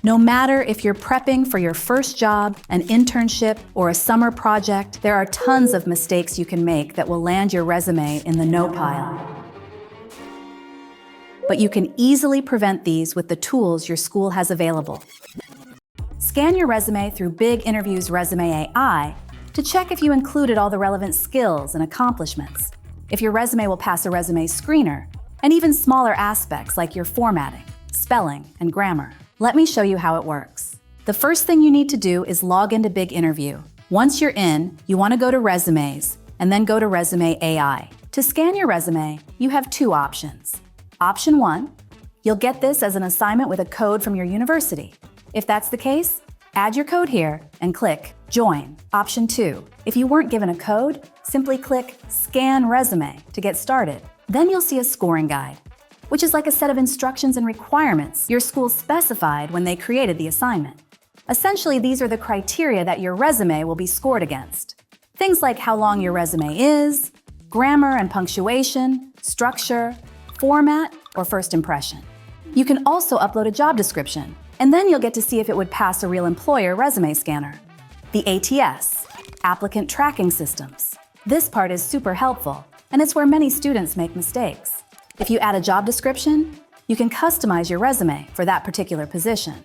No matter if you're prepping for your first job, an internship, or a summer project, there are tons of mistakes you can make that will land your resume in the no pile. But you can easily prevent these with the tools your school has available. Scan your resume through Big Interview's ResumeAI to check if you included all the relevant skills and accomplishments, if your resume will pass a resume screener, and even smaller aspects like your formatting, spelling, and grammar. Let me show you how it works. The first thing you need to do is log into Big Interview. Once you're in, you want to go to Resumes and then go to ResumeAI. To scan your resume, you have two options. Option 1, you'll get this as an assignment with a code from your university. If that's the case, add your code here and click Join. Option 2, if you weren't given a code, simply click Scan Resume to get started. Then you'll see a scoring guide, which is like a set of instructions and requirements your school specified when they created the assignment. Essentially, these are the criteria that your resume will be scored against. Things like how long your resume is, grammar and punctuation, structure, format, or first impression. You can also upload a job description, and then you'll get to see if it would pass a real employer resume scanner. The ATS, Applicant Tracking Systems. This part is super helpful, and it's where many students make mistakes. If you add a job description, you can customize your resume for that particular position.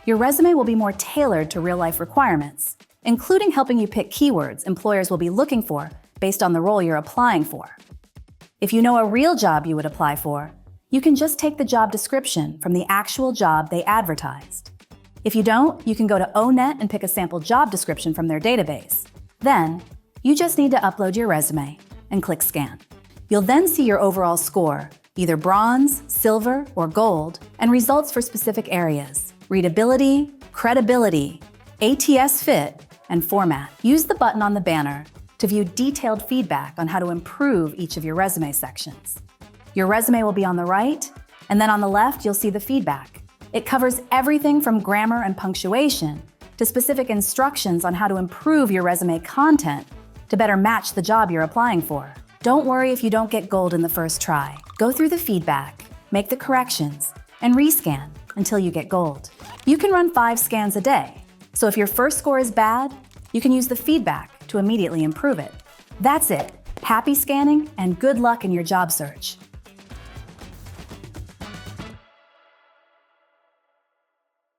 Your resume will be more tailored to real-life requirements, including helping you pick keywords employers will be looking for based on the role you're applying for. If you know a real job you would apply for, you can just take the job description from the actual job they advertised. If you don't, you can go to ONET and pick a sample job description from their database. Then, you just need to upload your resume and click Scan. You'll then see your overall score, either bronze, silver, or gold, and results for specific areas: readability, credibility, ATS fit, and format. Use the button on the banner to view detailed feedback on how to improve each of your resume sections. Your resume will be on the right, and then on the left, you'll see the feedback. It covers everything from grammar and punctuation to specific instructions on how to improve your resume content to better match the job you're applying for. Don't worry if you don't get gold in the first try. Go through the feedback, make the corrections, and rescan until you get gold. You can run 5 scans a day, so if your first score is bad, you can use the feedback to immediately improve it. That's it. Happy scanning and good luck in your job search.